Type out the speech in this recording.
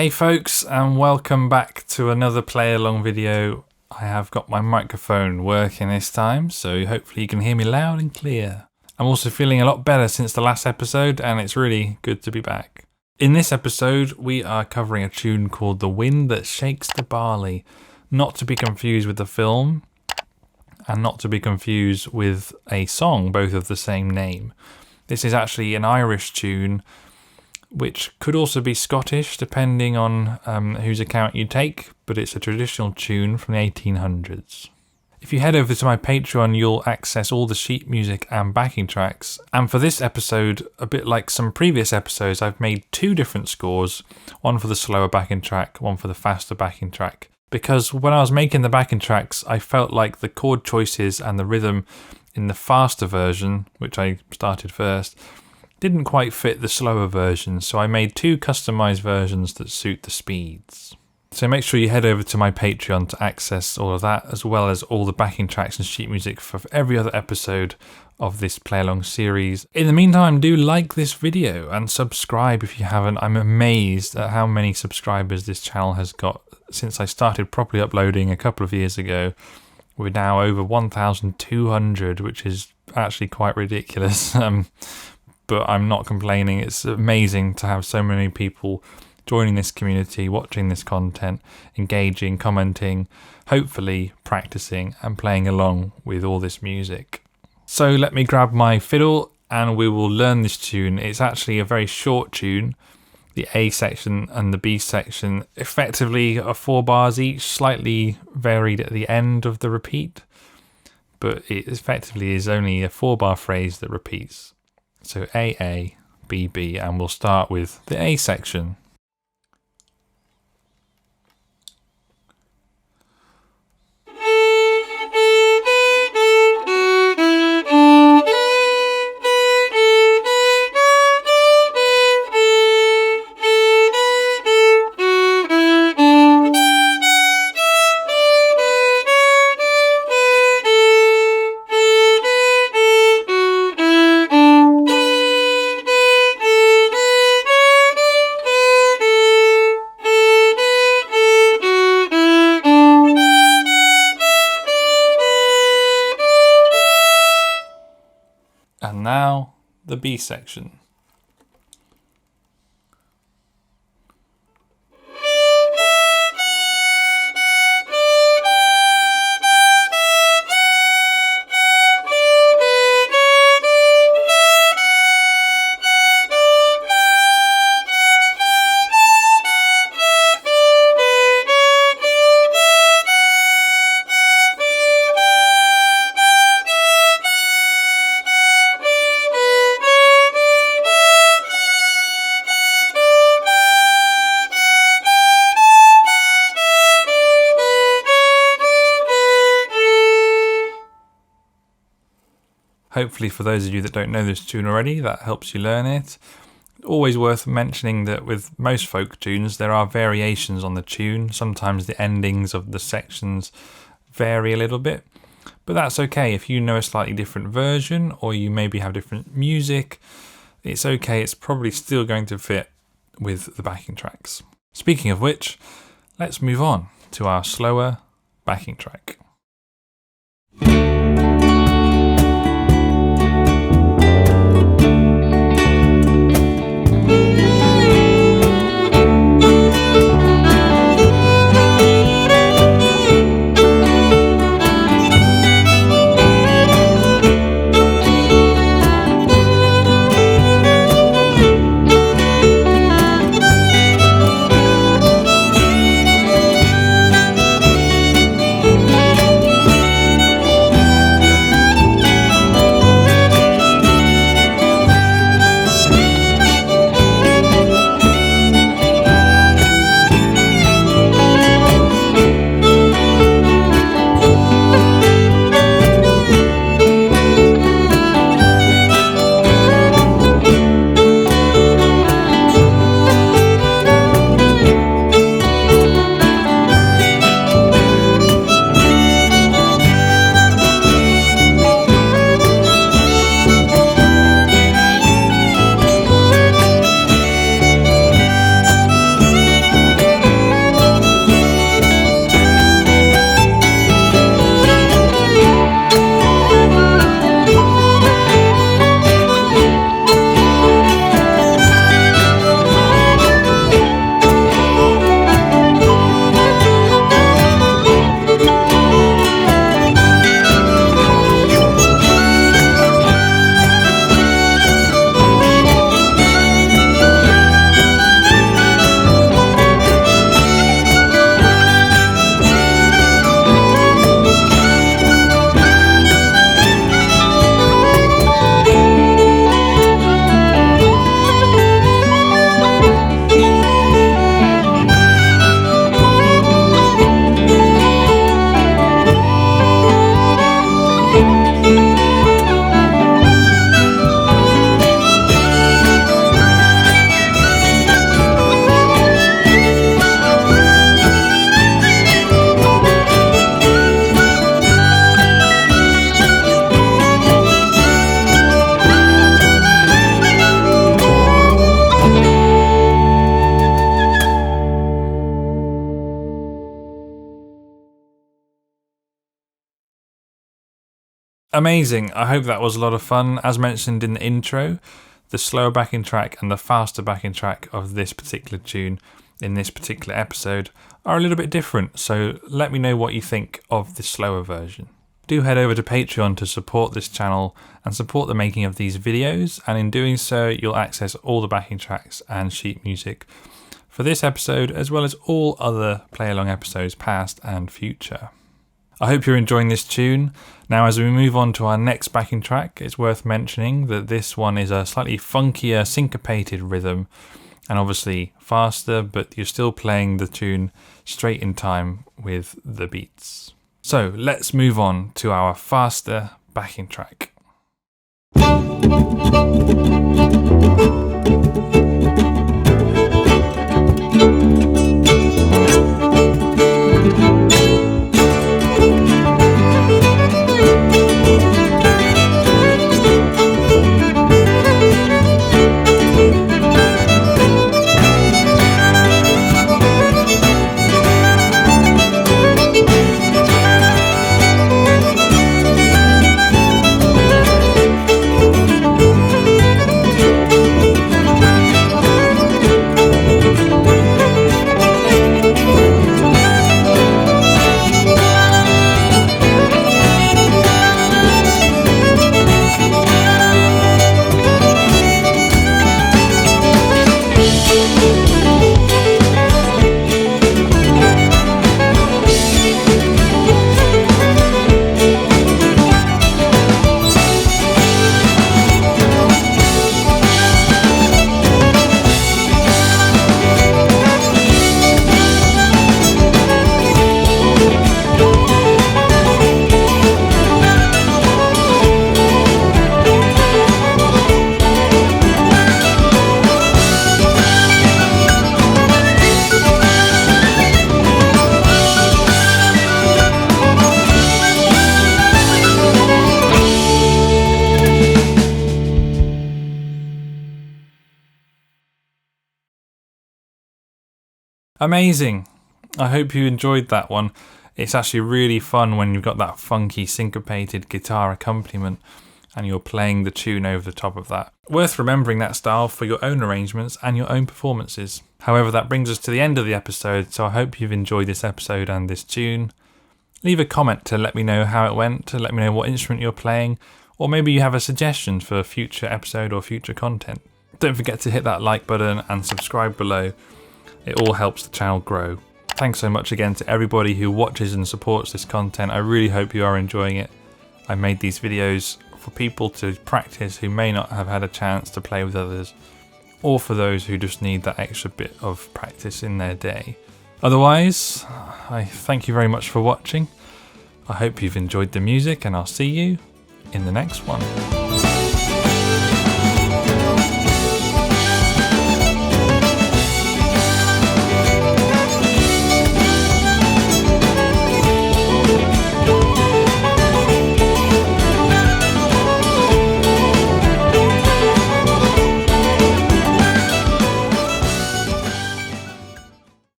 Hey folks, and welcome back to another play along video. I have got my microphone working this time, so hopefully you can hear me loud and clear. I'm also feeling a lot better since the last episode, and it's really good to be back. In this episode, we are covering a tune called The Wind That Shakes the Barley, not to be confused with the film, and not to be confused with a song, both of the same name. This is actually an Irish tune, which could also be Scottish, depending on whose account you take, but it's a traditional tune from the 1800s. If you head over to my Patreon, you'll access all the sheet music and backing tracks. And for this episode, a bit like some previous episodes, I've made two different scores, one for the slower backing track, one for the faster backing track. Because when I was making the backing tracks, I felt like the chord choices and the rhythm in the faster version, which I started first, didn't quite fit the slower version, so I made two customized versions that suit the speeds. So make sure you head over to my Patreon to access all of that, as well as all the backing tracks and sheet music for every other episode of this play along series. In the meantime, do like this video and subscribe if you haven't. I'm amazed at how many subscribers this channel has got since I started properly uploading a couple of years ago. We're now over 1,200, which is actually quite ridiculous. But I'm not complaining. It's amazing to have so many people joining this community, watching this content, engaging, commenting, hopefully practicing and playing along with all this music. So let me grab my fiddle and we will learn this tune. It's actually a very short tune. The A section and the B section effectively are 4 bars each, slightly varied at the end of the repeat, but it effectively is only a 4-bar phrase that repeats. So A, A, B, B, and we'll start with the A section. And now the B section. Hopefully for those of you that don't know this tune already, that helps you learn it. Always worth mentioning that with most folk tunes, there are variations on the tune. Sometimes the endings of the sections vary a little bit, but that's okay. If you know a slightly different version, or you maybe have different music, it's okay. It's probably still going to fit with the backing tracks. Speaking of which, let's move on to our slower backing track. Amazing, I hope that was a lot of fun. As mentioned in the intro, the slower backing track and the faster backing track of this particular tune in this particular episode are a little bit different, so let me know what you think of the slower version. Do head over to Patreon to support this channel and support the making of these videos, and in doing so you'll access all the backing tracks and sheet music for this episode as well as all other play along episodes past and future. I hope you're enjoying this tune. Now as we move on to our next backing track, it's worth mentioning that this one is a slightly funkier syncopated rhythm and obviously faster, but you're still playing the tune straight in time with the beats. So let's move on to our faster backing track. Amazing! I hope you enjoyed that one. It's actually really fun when you've got that funky syncopated guitar accompaniment and you're playing the tune over the top of that. Worth remembering that style for your own arrangements and your own performances. However, that brings us to the end of the episode, so I hope you've enjoyed this episode and this tune. Leave a comment to let me know how it went, to let me know what instrument you're playing, or maybe you have a suggestion for a future episode or future content. Don't forget to hit that like button and subscribe below. It all helps the channel grow. Thanks so much again to everybody who watches and supports this content. I really hope you are enjoying it. I made these videos for people to practice who may not have had a chance to play with others, or for those who just need that extra bit of practice in their day. Otherwise, I thank you very much for watching. I hope you've enjoyed the music, and I'll see you in the next one.